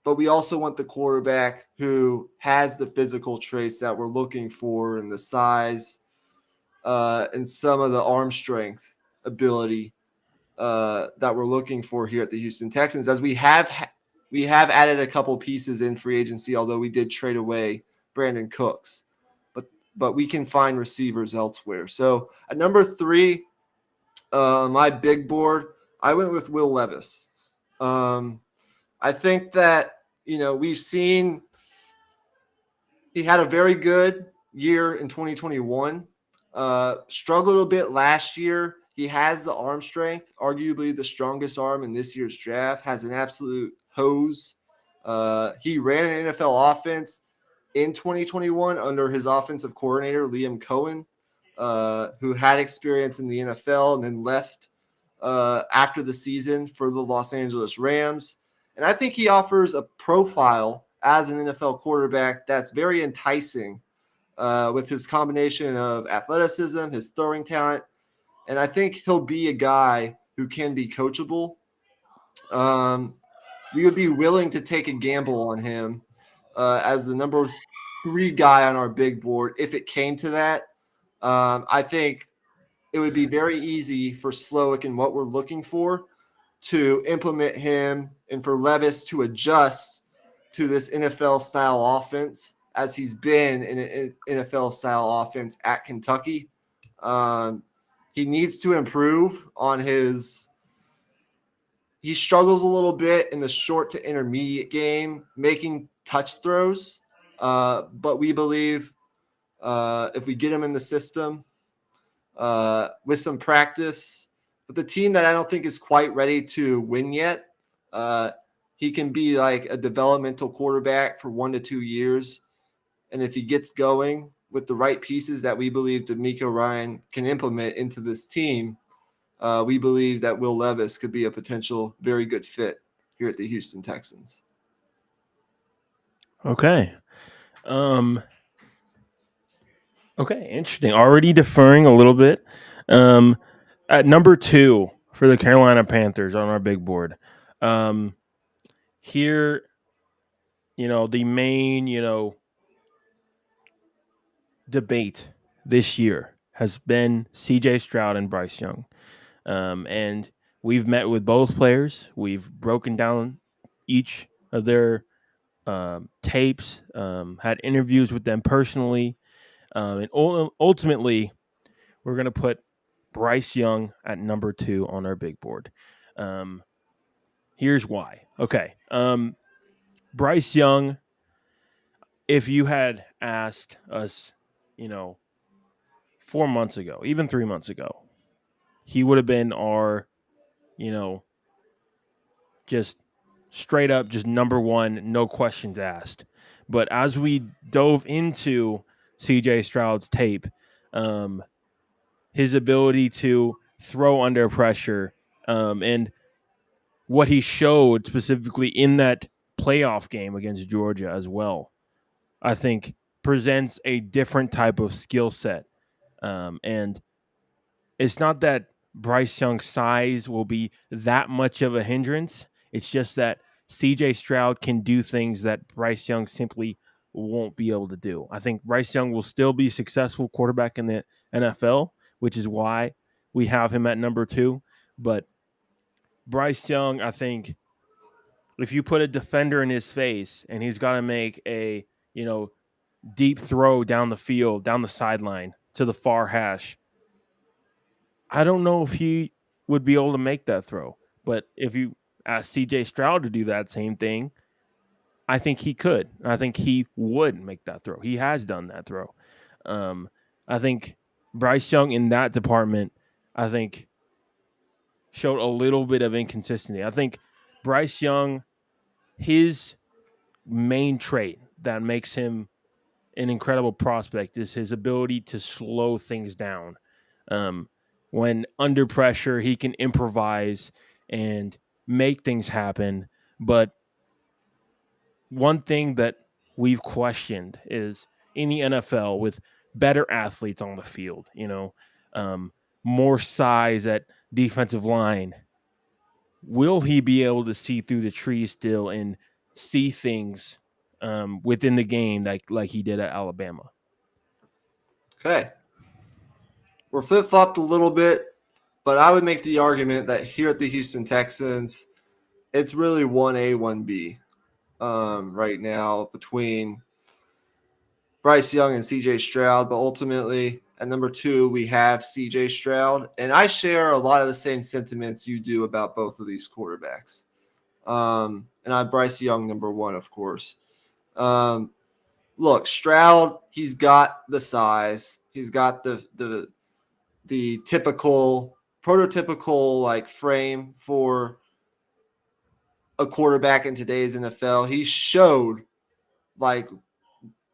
But we also want the quarterback who has the physical traits that we're looking for, and the size and some of the arm strength ability that we're looking for here at the Houston Texans, as we have added a couple pieces in free agency, although we did trade away Brandon Cooks, but we can find receivers elsewhere. So at number 3, my big board, I went with Will Levis. I think that we've seen he had a very good year in 2021. Struggled a bit last year. He has the arm strength, arguably the strongest arm in this year's draft, has an absolute hose. He ran an NFL offense in 2021 under his offensive coordinator, Liam Cohen, who had experience in the NFL and then left after the season for the Los Angeles Rams. And I think he offers a profile as an NFL quarterback that's very enticing with his combination of athleticism, his throwing talent. And I think he'll be a guy who can be coachable. We would be willing to take a gamble on him as the number 3 guy on our big board if it came to that. I think it would be very easy for Slowick and what we're looking for to implement him, and for Levis to adjust to this NFL style offense, as he's been in an NFL style offense at Kentucky. He needs to improve on he struggles a little bit in the short to intermediate game, making touch throws. But we believe if we get him in the system with some practice, but the team that I don't think is quite ready to win yet, he can be like a developmental quarterback for 1 to 2 years. And if he gets going with the right pieces that we believe D'Amico Ryan can implement into this team, we believe that Will Levis could be a potential very good fit here at the Houston Texans. Okay. Okay, interesting. Already deferring a little bit. At number 2 for the Carolina Panthers on our big board. Here, the main, debate this year has been CJ Stroud and Bryce Young. And we've met with both players. We've broken down each of their tapes, had interviews with them personally. And ultimately, we're going to put Bryce Young at number 2 on our big board. Here's why. Okay. Bryce Young, if you had asked us, 4 months ago, even 3 months ago, he would have been our, you know, just straight up, just number 1, no questions asked. But as we dove into CJ Stroud's tape, his ability to throw under pressure, and what he showed specifically in that playoff game against Georgia as well, I think presents a different type of skill set. And it's not that Bryce Young's size will be that much of a hindrance. It's just that CJ Stroud can do things that Bryce Young simply won't be able to do. I think Bryce Young will still be a successful quarterback in the NFL, which is why we have him at number 2. But Bryce Young, I think, if you put a defender in his face and he's got to make a, deep throw down the field, down the sideline to the far hash, I don't know if he would be able to make that throw. But if you ask CJ Stroud to do that same thing, I think he could. I think he would make that throw. He has done that throw. I think Bryce Young in that department, I think, showed a little bit of inconsistency. I think Bryce Young, his main trait that makes him an incredible prospect is his ability to slow things down. When under pressure, he can improvise and make things happen. But one thing that we've questioned is in the NFL with better athletes on the field, more size at defensive line. Will he be able to see through the trees still and see things within the game like he did at Alabama? Okay. We're flip-flopped a little bit, but I would make the argument that here at the Houston Texans, it's really 1A, 1B right now between Bryce Young and CJ Stroud. But ultimately, at number 2, we have CJ Stroud. And I share a lot of the same sentiments you do about both of these quarterbacks. And I have Bryce Young number 1, of course. Look, Stroud, he's got the size. He's got the typical, prototypical like frame for a quarterback in today's NFL. He showed like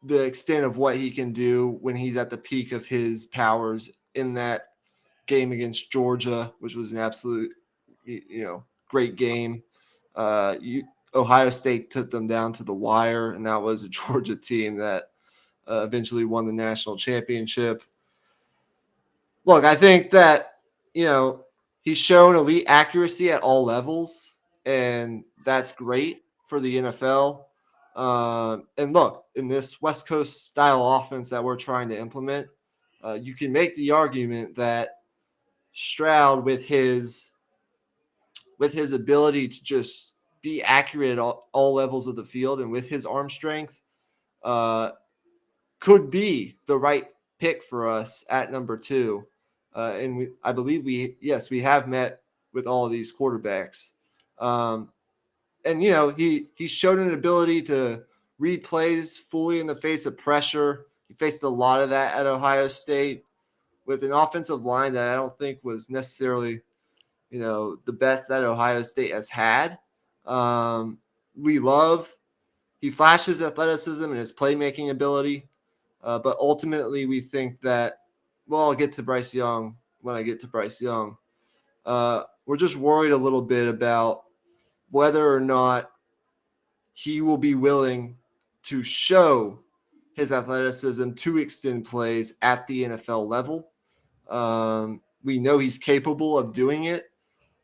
the extent of what he can do when he's at the peak of his powers in that game against Georgia, which was an absolute, great game. Ohio State took them down to the wire, and that was a Georgia team that eventually won the national championship. Look, I think that, he's shown elite accuracy at all levels, and that's great for the NFL. And look, in this West Coast style offense that we're trying to implement, you can make the argument that Stroud, with his ability to just be accurate at all levels of the field and with his arm strength, could be the right pick for us at number 2. And I believe we have met with all of these quarterbacks. And, he showed an ability to read plays fully in the face of pressure. He faced a lot of that at Ohio State with an offensive line that I don't think was necessarily, the best that Ohio State has had. He flashes athleticism and his playmaking ability. But ultimately, we think that, I'll get to Bryce Young when I get to Bryce Young. We're just worried a little bit about whether or not he will be willing to show his athleticism to extend plays at the NFL level. We know he's capable of doing it.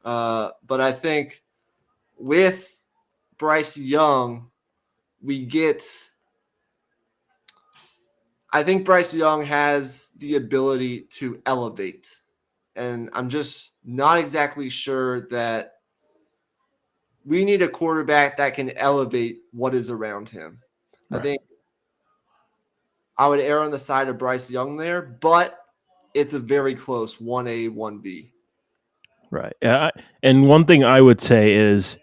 But I think with Bryce Young, I think Bryce Young has the ability to elevate. And I'm just not exactly sure that we need a quarterback that can elevate what is around him. Right. I think I would err on the side of Bryce Young there, but it's a very close 1A, 1B. Right. Yeah. And one thing I would say is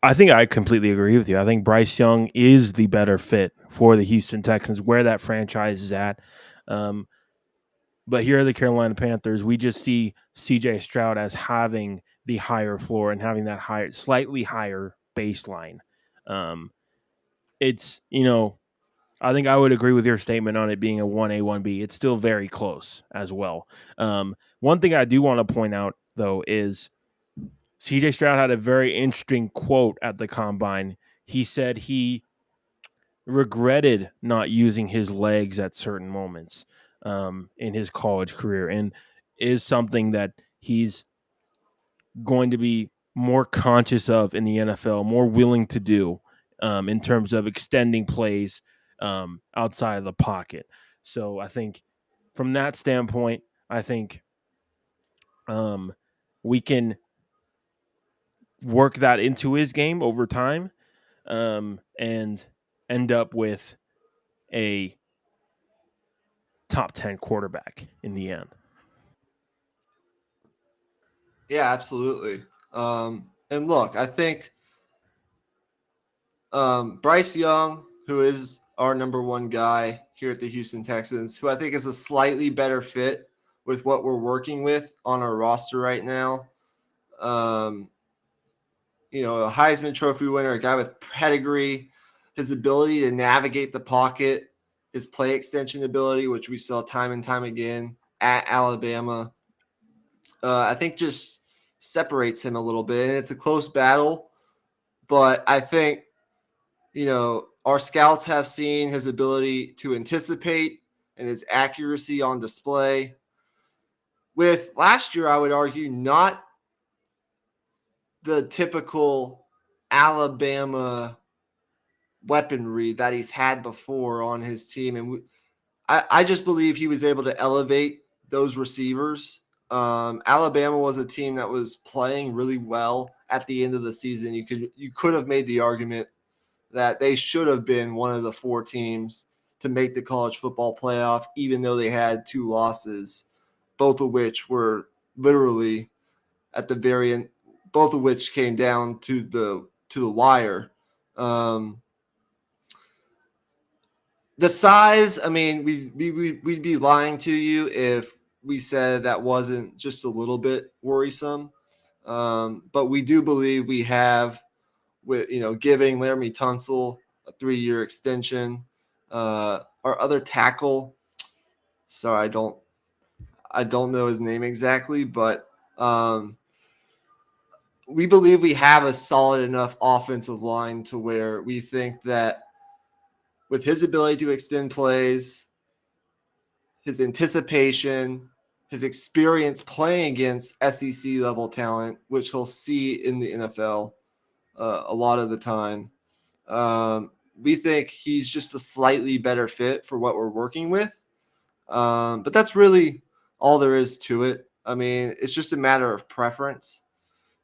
I think I completely agree with you. I think Bryce Young is the better fit for the Houston Texans, where that franchise is at. Um, but here are the Carolina Panthers. We just see CJ Stroud as having the higher floor and having that slightly higher baseline. Um, it's I think I would agree with your statement on it being a 1A, 1B. It's still very close as well. One thing I do want to point out, though, is CJ Stroud had a very interesting quote at the combine. He said he regretted not using his legs at certain moments in his college career and is something that he's going to be more conscious of in the NFL, more willing to do in terms of extending plays outside of the pocket. So I think from that standpoint, I think um, we can work that into his game over time and end up with a top 10 quarterback in the end. Yeah, absolutely. And look, I think Bryce Young, who is our number one guy here at the Houston Texans, who I think is a slightly better fit with what we're working with on our roster right now. Um, a Heisman Trophy winner, a guy with pedigree, his ability to navigate the pocket, his play extension ability, which we saw time and time again at Alabama, I think just separates him a little bit. And it's a close battle, but I think our scouts have seen his ability to anticipate and his accuracy on display. With last year, I would argue not the typical Alabama weaponry that he's had before on his team. And I just believe he was able to elevate those receivers. Alabama was a team that was playing really well at the end of the season. You could have made the argument that they should have been one of the 4 teams to make the college football playoff, even though they had 2 losses, both of which were literally at the very end, both of which came down to the wire. The size, I mean, we'd be lying to you if we said that wasn't just a little bit worrisome. But we do believe we have, with giving Laramie Tunsil a 3-year extension. Our other tackle, sorry, I don't know his name exactly, but we believe we have a solid enough offensive line to where we think that with his ability to extend plays, his anticipation, his experience playing against SEC level talent, which he'll see in the NFL a lot of the time. We think he's just a slightly better fit for what we're working with. But that's really all there is to it. I mean, it's just a matter of preference.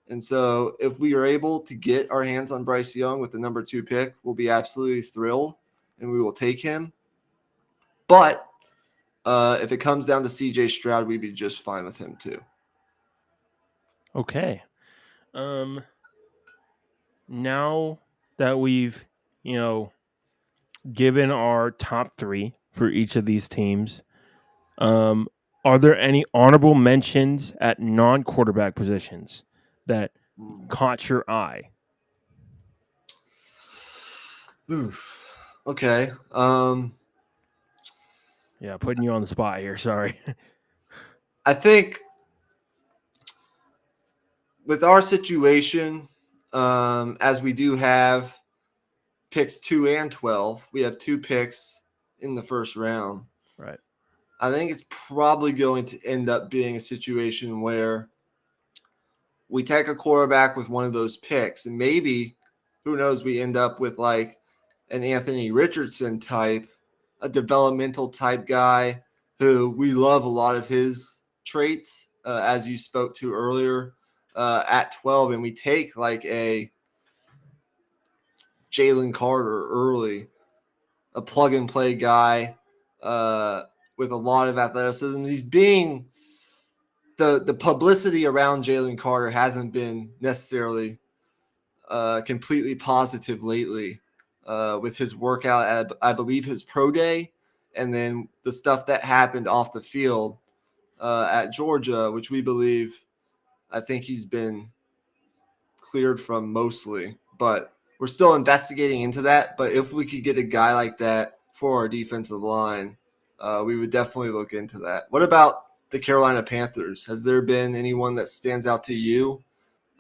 And so if we are able to get our hands on Bryce Young with the number 2 pick, we'll be absolutely thrilled and we will take him. But if it comes down to CJ Stroud, we'd be just fine with him too. Okay. Now that we've, given our top 3 for each of these teams, are there any honorable mentions at non-quarterback positions that caught your eye? Oof. Okay. Yeah, putting you on the spot here. Sorry. I think with our situation, as we do have picks 2 and 12, we have 2 picks in the first round. Right. I think it's probably going to end up being a situation where we take a quarterback with one of those picks, and maybe, who knows, we end up with like an Anthony Richardson type, a developmental type guy who we love a lot of his traits, as you spoke to earlier, at 12, and we take like a Jalen Carter early, a plug and play guy with a lot of athleticism. He's being the publicity around Jalen Carter hasn't been necessarily completely positive lately with his workout at, I believe, his pro day, and then the stuff that happened off the field at Georgia, which we believe, I think he's been cleared from mostly, but we're still investigating into that. But if we could get a guy like that for our defensive line, we would definitely look into that. What about the Carolina Panthers? Has there been anyone that stands out to you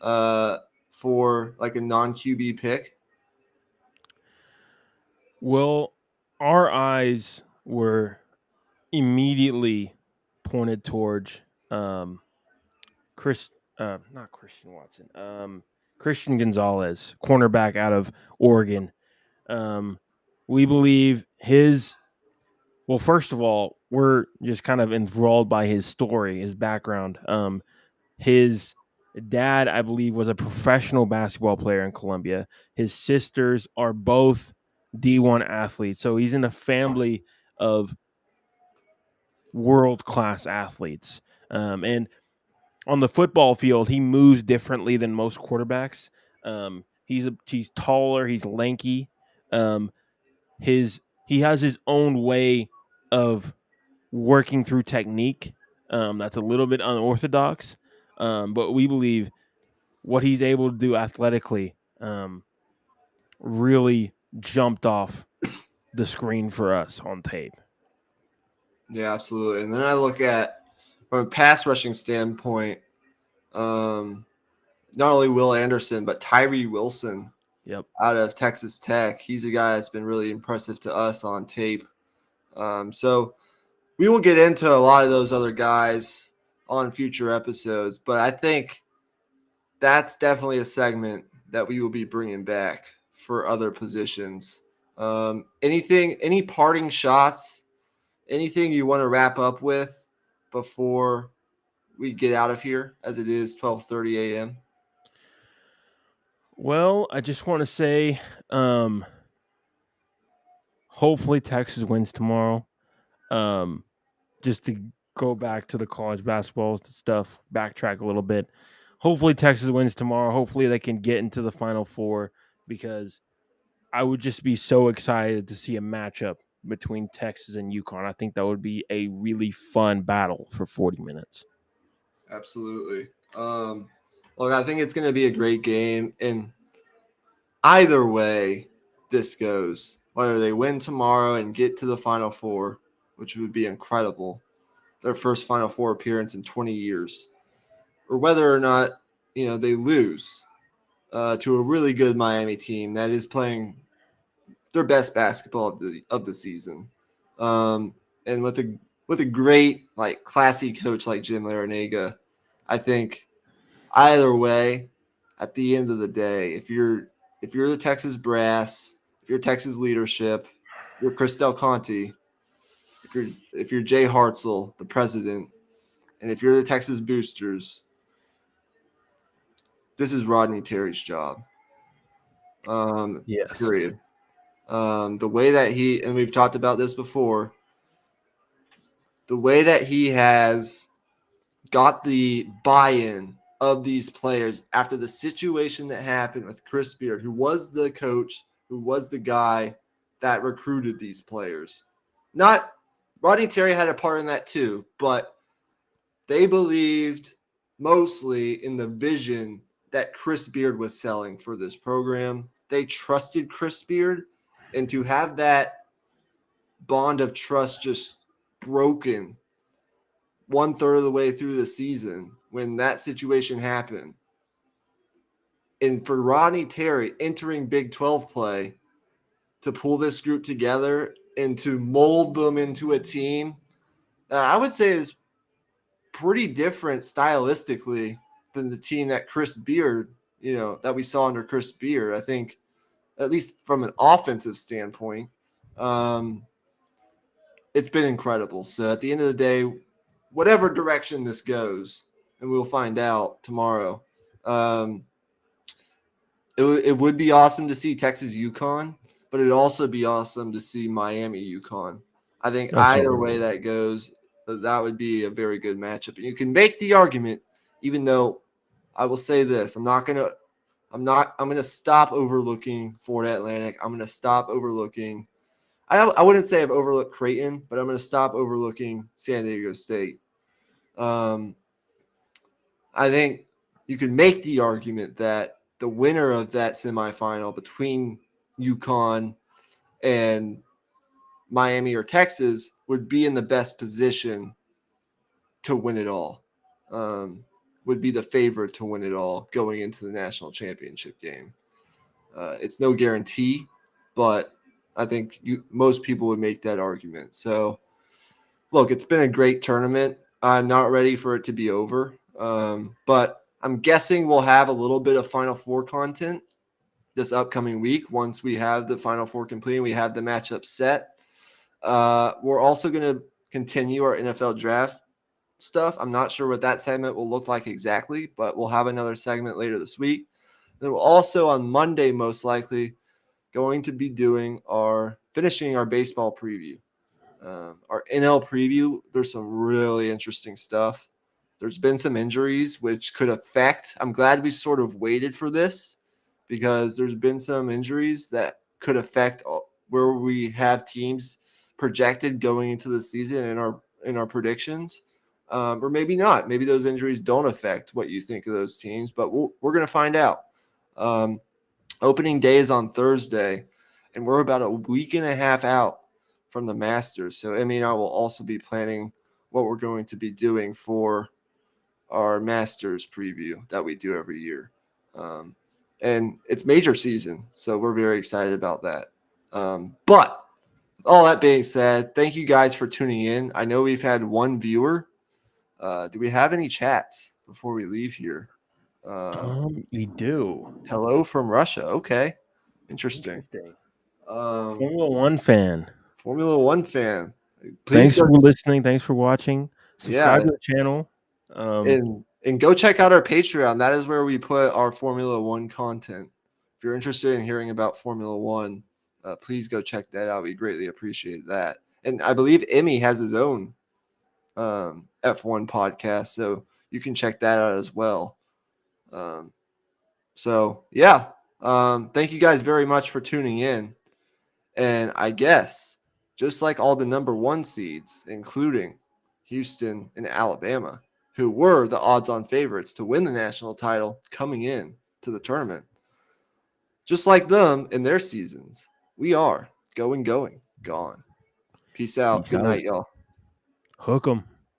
for like a non-QB pick? Well, our eyes were immediately pointed towards Chris, not Christian Watson, Christian Gonzalez, cornerback out of Oregon. We believe his. Well, first of all, we're just kind of enthralled by his story, his background. His dad, I believe, was a professional basketball player in Colombia. His sisters are both D1 athletes. So he's in a family of world class athletes. And on the football field, he moves differently than most quarterbacks. He's taller, he's lanky. Um, he has his own way of working through technique. That's a little bit unorthodox, but we believe what he's able to do athletically really jumped off the screen for us on tape. Yeah, absolutely. And then I look at, from a pass rushing standpoint, not only Will Anderson, but Tyree Wilson Yep. out of Texas Tech. He's a guy that's been really impressive to us on tape. So we will get into a lot of those other guys on future episodes, but I think that's definitely a segment that we will be bringing back for other positions. Any parting shots, anything you want to wrap up with before we get out of here, as it is 12:30 a.m.? Well, I just want to say, hopefully Texas wins tomorrow. Just to go back to the college basketball stuff, backtrack a little bit. Hopefully Texas wins tomorrow. Hopefully they can get into the Final Four, because I would just be so excited to see a matchup between Texas and UConn. I think that would be a really fun battle for 40 minutes. Absolutely. Look, I think it's going to be a great game, and either way this goes, whether they win tomorrow and get to the Final Four, which would be incredible, their first Final Four appearance in 20 years, or whether or not they lose to a really good Miami team that is playing their best basketball of the season, and with a great classy coach like Jim Larinaga, I think either way, at the end of the day, if you're the Texas brass, if you're Texas leadership, if you're Chris Del Conte, if you're Jay Hartzell, the president, and if you're the Texas boosters, this is Rodney Terry's job. Yes. Period. The way that and we've talked about this before, the way that he has got the buy-in of these players after the situation that happened with Chris Beard, who was the coach, who was the guy that recruited these players. Not Rodney Terry had a part in that too, but they believed mostly in the vision that Chris Beard was selling for this program. They trusted Chris Beard, and to have that bond of trust just broken 1/3 of the way through the season when that situation happened, and for Rodney Terry entering Big 12 play to pull this group together and to mold them into a team that I would say is pretty different stylistically than the team that Chris Beard, that we saw under Chris Beard. I think, at least from an offensive standpoint, it's been incredible. So at the end of the day, whatever direction this goes, and we'll find out tomorrow, it would be awesome to see Texas UConn, but it'd also be awesome to see Miami UConn. I think either Absolutely. way that goes, that would be a very good matchup. And you can make the argument, even though I will say this, I'm gonna stop overlooking Florida Atlantic. I'm gonna stop overlooking. I wouldn't say I've overlooked Creighton, but I'm gonna stop overlooking San Diego State. Um, I think you can make the argument that the winner of that semifinal between UConn and Miami or Texas would be in the best position to win it all. Would be the favorite to win it all going into the national championship game. It's no guarantee, but I think most people would make that argument. So, look, it's been a great tournament. I'm not ready for it to be over, but I'm guessing we'll have a little bit of Final Four content this upcoming week once we have the Final Four complete and we have the matchup set. We're also going to continue our NFL draft stuff. I'm not sure what that segment will look like exactly, but we'll have another segment later this week. Then we'll also on Monday, most likely, going to be finishing our baseball preview. Our NL preview, there's some really interesting stuff. There's been some injuries which could affect. I'm glad we sort of waited for this because there's been some injuries that could affect where we have teams projected going into the season in our predictions, or maybe not. Maybe those injuries don't affect what you think of those teams, but we're going to find out. Opening day is on Thursday, and we're about a week and a half out from the Masters. So Emmy and I will also be planning what we're going to be doing for our Masters preview that we do every year. And it's major season, so we're very excited about that. But with all that being said, thank you guys for tuning in. I know we've had one viewer. Do we have any chats before we leave here? We do. Hello from Russia. Okay. Interesting. Interesting. Um, Formula One fan. Formula One fan. Please Thanks go. for listening. Thanks for watching. Yeah. Subscribe to the channel. And go check out our Patreon. That is where we put our Formula One content. If you're interested in hearing about Formula One, please go check that out. We greatly appreciate that. And I believe Emmy has his own F1 podcast, so you can check that out as well. So yeah, thank you guys very much for tuning in. And I guess just like all the number one seeds, including Houston and Alabama, who were the odds-on favorites to win the national title coming in to the tournament, just like them in their seasons, we are going, gone. Peace out. Peace Good out. night, y'all. Hook 'em.